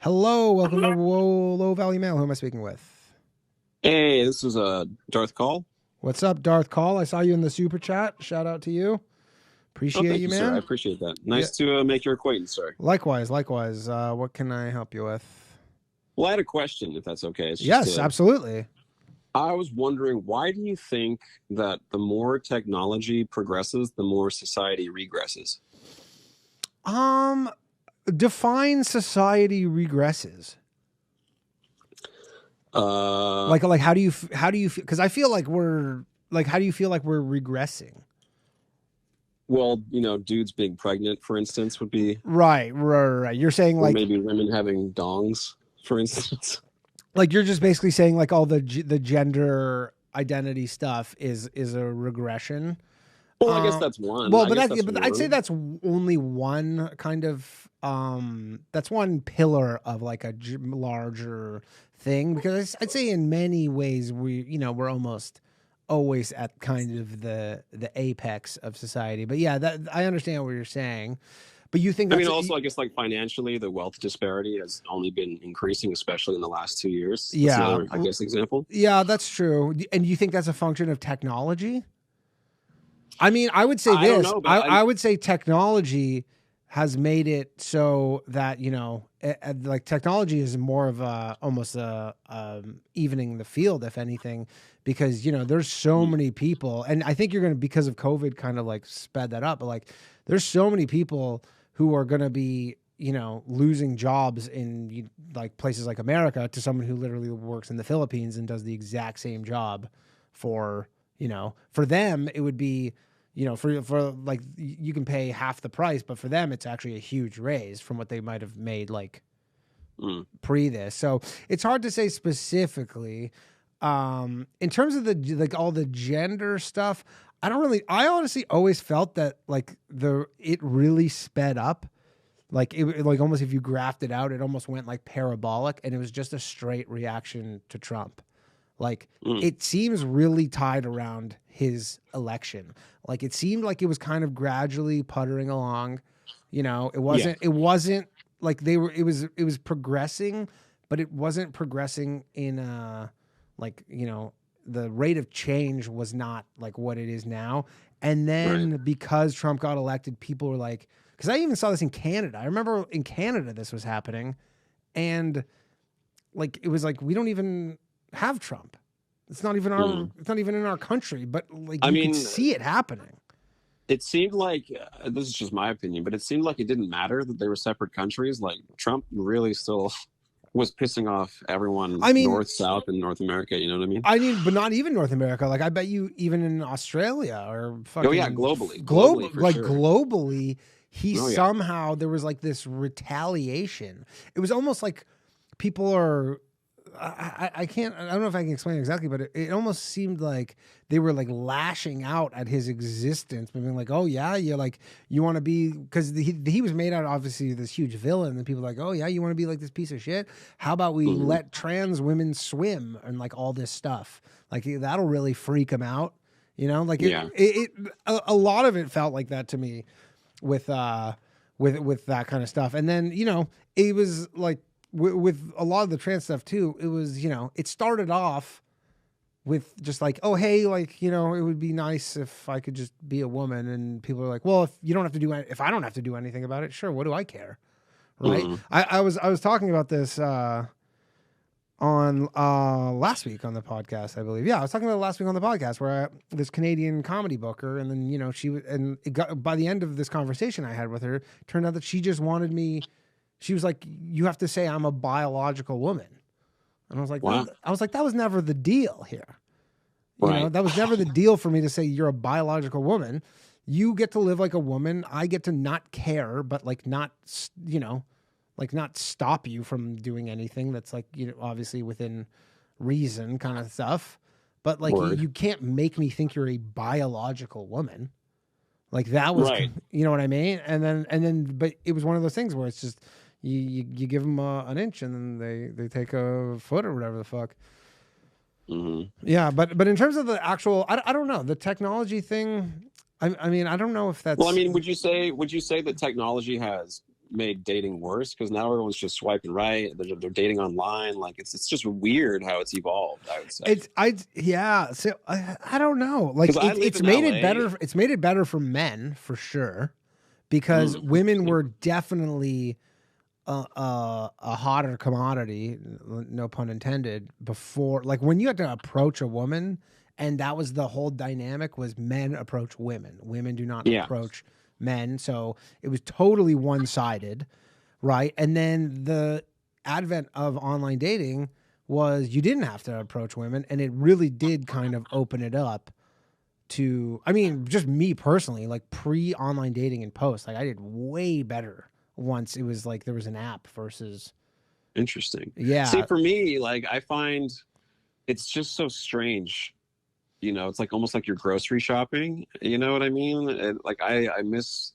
Hello, welcome to Low Valley Mail. Who am I speaking with? Hey, this is Darth Call. What's up, Darth Call? I saw you in the super chat. Shout out to you. Oh, Appreciate thank you, you, sir. I man. appreciate that. Yeah, Nice to make your acquaintance, sir. likewise, likewise. What can I help you with? Well, I had a question, if that's okay. It's just Yes, absolutely. I was wondering, why do you think that the more technology progresses, the more society regresses? Um, define society regresses. Uh, Like how do you feel? Because I feel like we're like how do you feel like we're regressing? well, dudes being pregnant, for instance, would be, Right. You're saying or maybe women having dongs, for instance. like you're just basically saying like all the gender identity stuff is a regression. Well, I guess Um, that's one. well, I but guess that, that's but I'd say one. that's only one kind of that's one pillar of like a larger thing because I'd say in many ways we're almost always at kind of the apex of society. But yeah, that I understand what you're saying. But you think I mean, that's also, I guess like financially, the wealth disparity has only been increasing, especially in the last 2 years. That's yeah, another, I guess, example. yeah, that's true. And you think that's a function of technology? I mean, I would say I don't this. know, but I would say technology has made it so that like technology is more of a almost a evening the field, if anything, because there's so mm, many people, and I think you're gonna because of COVID kind of like sped that up. But like, there's so many people who are gonna be losing jobs in like places like America to someone who literally works in the Philippines and does the exact same job for for them it would be for like you can pay half the price, but for them it's actually a huge raise from what they might have made like mm, pre this. So it's hard to say specifically. In terms of the like all the gender stuff, I honestly always felt that like it really sped up. Like it like almost if you graphed it out, it almost went like parabolic and it was just a straight reaction to Trump. Like mm. it seems really tied around his election. Like it seemed like it was kind of gradually puttering along. It Yeah, wasn't like it was progressing, but it wasn't progressing in like, the rate of change was not like what it is now. And right. then because Trump got elected, people were like, because I even saw this in Canada. I remember in Canada this was happening, and like it was like we don't even have Trump. Mm. It's not even in our country, but like I you could mean, see it happening. it seemed like this is just my opinion, but it seemed like it didn't matter that they were separate countries. Like Trump really still was pissing off everyone I mean, north, south, and North America. You know what I mean? but not even North America. Like I bet you even in Australia or Oh yeah, fucking globally for like sure. globally, he Oh yeah. somehow there was like this retaliation. It was almost like people are I can't I don't know if I can explain it exactly, but it almost seemed like they were like lashing out at his existence, but being like, "Oh yeah, you're like you want to be," because he was made out obviously this huge villain, and people were like, "Oh yeah, you want to be like this piece of shit? How about we Hmm. let trans women swim and like all this stuff? Like that'll really freak him out." Like Yeah. a lot of it felt like that to me with with that kind of stuff. And then it was like with a lot of the trans stuff too. It was it started off with just like, oh hey, like it would be nice if I could just be a woman, and people are like, well, if you don't have to do if I don't have to do anything about it, sure, what do I care, right? Hmm. I was talking about this on last week on the podcast, I believe. Yeah, I was talking about it last week on the podcast where this Canadian comedy booker, and then she was, and it got by the end of this conversation I had with her, turned out that she just wanted me. She was like, "You have to say I'm a biological woman," and I was like, Wow. "That was never the deal here. Right. That was never the deal for me to say you're a biological woman. You get to live like a woman. I get to not care, but like not, like not stop you from doing anything that's like obviously within reason kind of stuff, but like Word. you can't make me think you're a biological woman. Like that was Right. what I mean. And then but it was one of those things where it's just you give them an inch and then they take a foot or whatever the fuck. Hmm. Yeah, but in terms of the actual, I don't know, the technology thing. I mean, I don't know if Well, I that's mean, would you say that technology has made dating worse because now everyone's just swiping right. They're dating online. Like it's just weird how it's evolved, I would say. Yeah. So I don't know. Like Because I live it's in made it LA. better. It's made it better for men for sure, because women were definitely a hotter commodity, no pun intended, before. Like when you had to approach a woman, and that was the whole dynamic, was men approach women. Women do not Yeah. approach men. So it was totally one-sided, right? And then the advent of online dating was you didn't have to approach women, and it really did kind of open it up to, I mean, just me personally, like pre-online dating and post, like I did way better once it was like there was an app versus. Interesting. See, Yeah. for me, like I find it's just so strange. It's like almost like you're grocery shopping. You know what I mean? Like I miss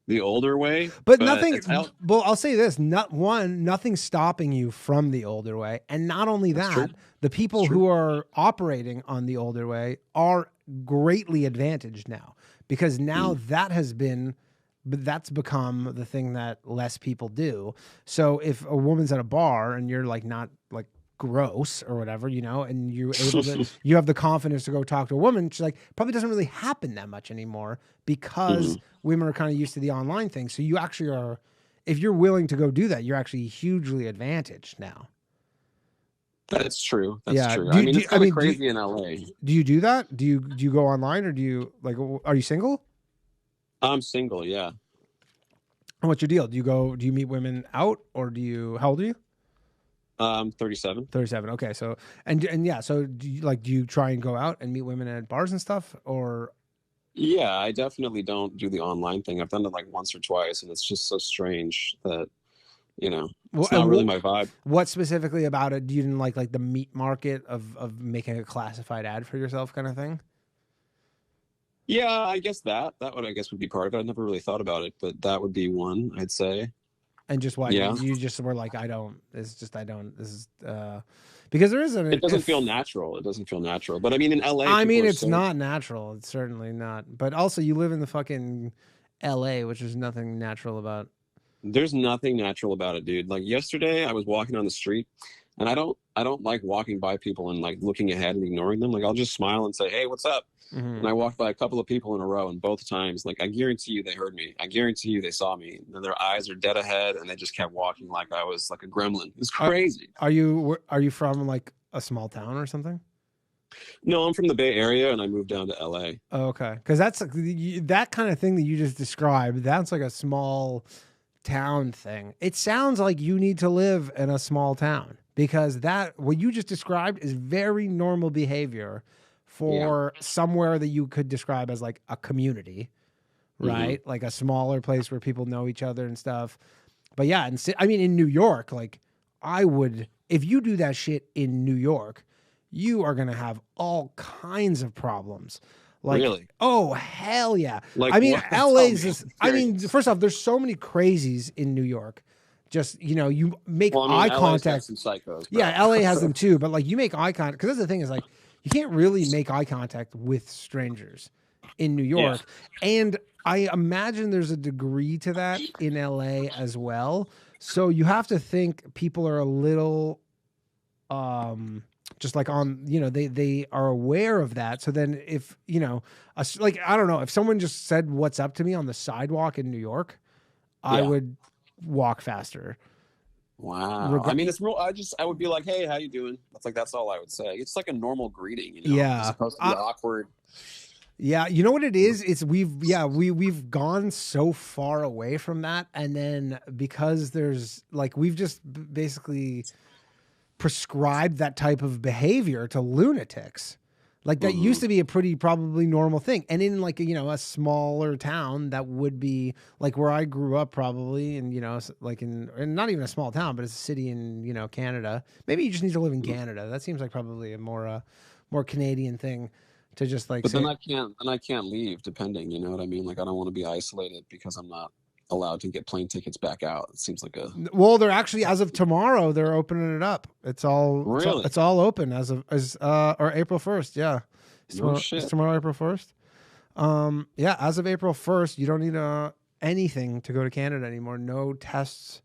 the older way, But but nothing, it's out. well, I'll say this, nothing's stopping you from the older way. And not only That's true. that, the That's people true. who are operating on the older way are greatly advantaged now, because now that's become the thing that less people do. So if a woman's at a bar and you're like not like gross or whatever, and you're able to, you have the confidence to go talk to a woman, she's like, probably doesn't really happen that much anymore, because women are kind of used to the online thing. So you actually are, if you're willing to go do that, you're actually hugely advantaged now. That's true. That's Yeah. true. I mean, it's kind of crazy in LA. Do you do that? Do you go online, or do you like, are you single? I'm single, yeah. And what's your deal? Do you meet women out, or how old are you? 37. 37. Okay. So, and yeah, so do you try and go out and meet women at bars and stuff, or? Yeah, I definitely don't do the online thing. I've done it like once or twice, and it's just so strange that, it's not really my vibe. What specifically about it do you didn't like the meat market of making a classified ad for yourself kind of thing? Yeah, I guess that would be part of it. I never really thought about it, but that would be one, I'd say. And just why Yeah. you just were like, this is because there isn't. It doesn't feel natural. It doesn't feel natural. But I mean, in LA, I mean, it's not natural. It's certainly not. But also, you live in the fucking LA, which is nothing natural about. There's nothing natural about it, dude. Like yesterday, I was walking on the street, and I don't like walking by people and like looking ahead and ignoring them. Like I'll just smile and say, "Hey, what's up?" Mm-hmm. And I walked by a couple of people in a row, and both times, like I guarantee you, they heard me. I guarantee you, they saw me. And their eyes are dead ahead, and they just kept walking like I was like a gremlin. It's crazy. Are you from like a small town or something? No, I'm from the Bay Area, and I moved down to LA. Oh, okay, because that's that kind of thing that you just described. That's like a small town thing. It sounds like you need to live in a small town, because that what you just described is very normal behavior for somewhere that you could describe as like a community, right? Like a smaller place where people know each other and stuff. But yeah, I mean, in New York, like if you do that shit in New York, you are going to have all kinds of problems. Like, really? Oh, hell yeah. Like, I mean, what? LA's just, I mean, first off, there's so many crazies in New York. Just, you make eye contact. Some psychos, yeah, LA has them too, but like you make eye contact, because that's the thing, is like you can't really make eye contact with strangers in New York. Yeah. And I imagine there's a degree to that in LA as well. So you have to think people are a little just like on, they are aware of that. So then if, like, I don't know, if someone just said what's up to me on the sidewalk in New York, I would walk faster. Wow. I mean, it's real. I would be like, "Hey, how you doing?" That's all I would say. It's like a normal greeting, Yeah. As opposed to be awkward. Yeah, you know what it is? It's we've gone so far away from that, and then because there's like we've just basically prescribed that type of behavior to lunatics. Like that used to be a pretty probably normal thing. And in like, a smaller town, that would be like where I grew up probably. And, like and not even a small town, but it's a city in, Canada. Maybe you just need to live in Canada. That seems like probably a more Canadian thing to just like, but then I can't leave depending, you know what I mean? Like, I don't want to be isolated because I'm not allowed to get plane tickets back out. It seems like well, they're actually, as of tomorrow, they're opening it up. It's all really? It's all open or April 1st. Yeah. No shit. It's tomorrow, April 1st. Yeah. As of April 1st, you don't need anything to go to Canada anymore. No tests.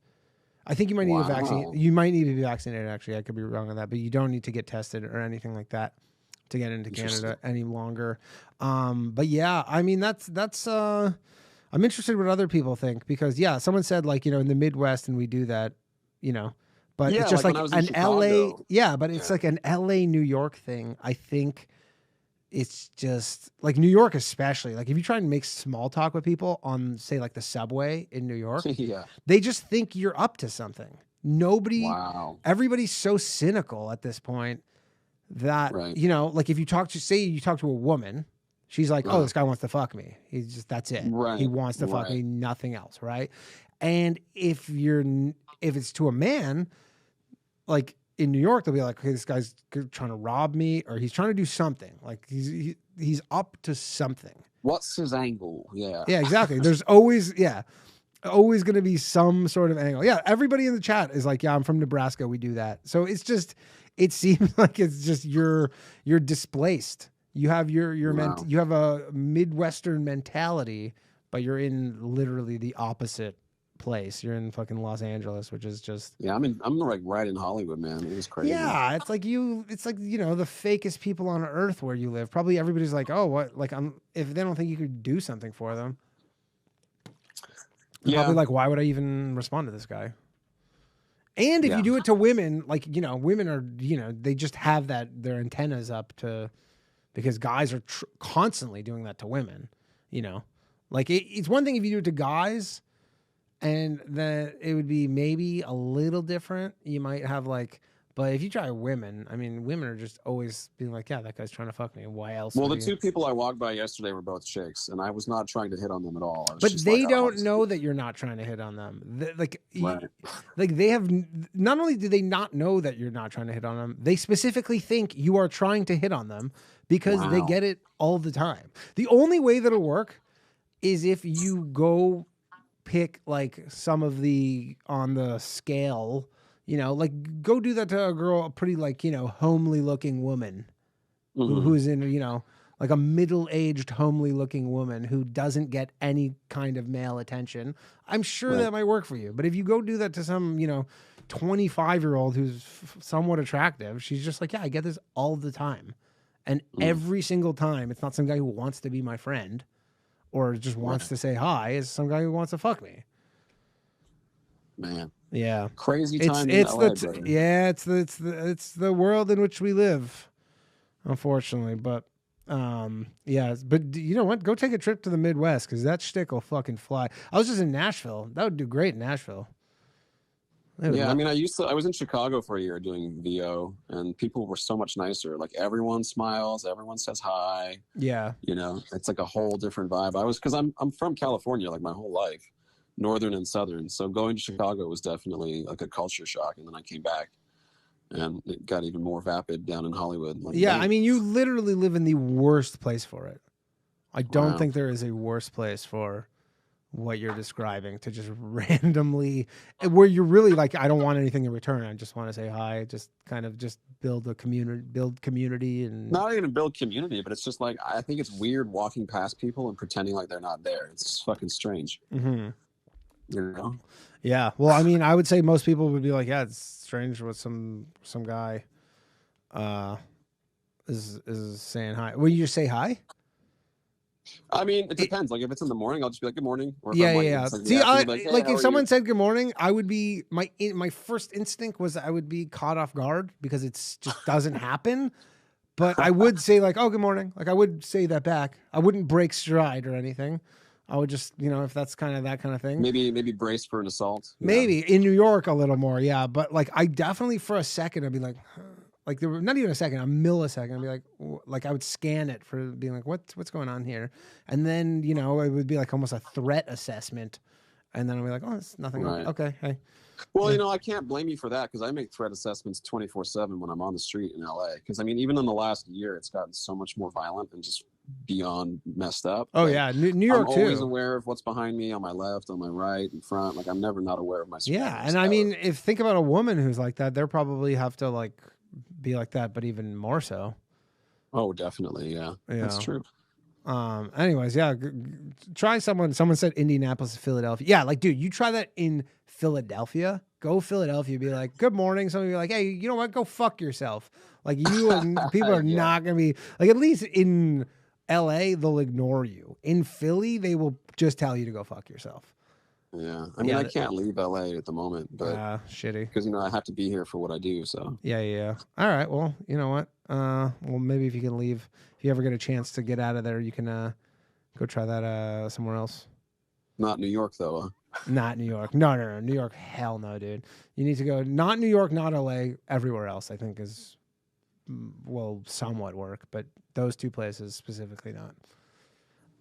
I think you might need a vaccine. Wow. You might need to be vaccinated. Actually, I could be wrong on that, but you don't need to get tested or anything like that to get into Interesting. Canada any longer. But yeah, I mean that's. I'm interested what other people think because yeah, someone said like in the Midwest and we do that, you know, but it's Yeah, just like when like I was in an LA. Chicago. Yeah, but it's Yeah. like an LA New York thing. I think it's just like New York, especially. Like if you try and make small talk with people on, say, like the subway in New York, Yeah. they just think you're up to something. Nobody, Wow. everybody's so cynical at this point that, Right. like if you talk to, say, you talk to a woman, she's like, oh, Uh, this guy wants to fuck me. He's just, that's it. He right. wants to fuck Right. me, nothing else. Right. And if it's to a man, like in New York, they'll be like, okay, this guy's trying to rob me or he's trying to do something. Like he's up to something. What's his angle? Yeah. Yeah, exactly. There's always going to be some sort of angle. Yeah, everybody in the chat is like, yeah, I'm from Nebraska. We do that. So it's just, it seems like it's just you're displaced. You have Wow. you have a Midwestern mentality, but you're in literally the opposite place. You're in fucking Los Angeles, which is just Yeah, I'm like right in Hollywood, man. It was crazy. yeah, it's like the fakest people on earth where you live. Probably everybody's like, oh, what? Like, if they don't think you could do something for them, they're probably Yeah. like, why would I even respond to this guy? And if Yeah. you do it to women, like, women are, they just have their antennas up to, because guys are constantly doing that to women, like it's one thing if you do it to guys and then it would be maybe a little different. You might have like, but if you try women, I mean, women are just always being like, yeah, that guy's trying to fuck me. Why else? Well, would the he? two people I walked by yesterday were both chicks, and I was not trying to hit on them at all. I was But just they like, I don't want know to. that you're not trying to hit on them. Right. Like they have. Not only do they not know that you're not trying to hit on them, they specifically think you are trying to hit on them because they Wow. get it all the time. The only way that'll work is if you go pick like some of the on the scale. Like go do that to a girl, a pretty like homely looking woman Mhm. who's in like a middle-aged homely looking woman who doesn't get any kind of male attention. I'm sure Right. that might work for you. But if you go do that to some 25-year-old who's somewhat attractive, she's just like, yeah, I get this all the time, and every single time it's not some guy who wants to be my friend or just wants Right. to say hi. It's some guy who wants to fuck me. Man. Yeah, Crazy it's time in LA, it's brother. it's the world in which we live, unfortunately. But yeah, but you know what? Go take a trip to the Midwest because that shtick will fucking fly. I was just in Nashville. That would do great in Nashville. They would Yeah, I lo- mean, I was in Chicago for a year doing VO, and people were so much nicer. Like everyone smiles, everyone says hi. yeah, It's like a whole different vibe. Because I'm from California, like my whole life, northern and southern. So going to Chicago was definitely like a culture shock, and then I came back, and it got even more vapid down in Hollywood. Like, yeah. I damn. mean, you literally live in the worst place for it. I don't Wow. think there is a worse place for what you're describing to just randomly where you're really like, I don't want anything in return. I just want to say hi, just kind of just build community and Not even build community, but it's just like I think it's weird walking past people and pretending like they're not there. It's fucking strange, Mhm. you know. Yeah. Well, I mean, I would say most people would be like, yeah, it's strange what some guy uh is saying hi. Will you just say hi? I mean, it depends. Like if it's in the morning, I'll just be like, "Good morning." Or if Yeah, I'm like, yeah, it's yeah. like in See, the I afternoon, hey, like how if are someone you? said good morning, I would be my first instinct was I would be caught off guard because it's just doesn't happen. But I would say like, oh, good morning. Like I would say that back. I wouldn't break stride or anything. I would just, if that's kind of that kind of thing. Maybe brace for an assault. Yeah. Maybe in New York a little more, yeah. But like I definitely for a second I'd be like, huh. Like there were not even a second, a millisecond. I'd be like I would scan it for being like, what's going on here? And then it would be like almost a threat assessment. And then I'd be like, oh, it's nothing. Right. Okay, hey. Well, Yeah. I can't blame you for that because I make threat assessments 24/7 when I'm on the street in LA. Because I mean, even in the last year, it's gotten so much more violent and just beyond messed up. Oh Like, yeah, New I'm York always too. aware of what's behind me, on my left, on my right, in front. Like I'm never not aware of my surroundings. Yeah, and I ever. mean, if think about a woman who's like that, they'll probably have to like be like that, but even more so. Oh, definitely. Yeah, that's true. Anyways, yeah, try someone. Someone said Indianapolis, Philadelphia. Yeah, like, dude, you try that in Philadelphia. Go Philadelphia. Be like, good morning. Somebody be like, hey, you know what? Go fuck yourself. Like people are Yeah. not gonna be like. At least in L.A., they'll ignore you. In Philly, they will just tell you to go fuck yourself. Yeah. I mean, Yeah, I can't leave LA at the moment, but shitty. because I have to be here for what I do. So Yeah. All right. Well, you know what? Well, maybe if you can leave, if you ever get a chance to get out of there, you can go try that somewhere else. not New York though. Not New York. No. New York, hell no, dude. You need to go not New York, not LA, everywhere else, I think will somewhat work, but those two places specifically not.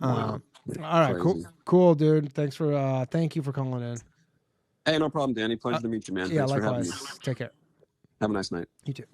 Wow. All right, Crazy. cool, dude. Thank you for calling in. Hey, no problem, Danny. Pleasure to meet you, man. Yeah, Thanks for having me. likewise. Take care. Have a nice night. You too.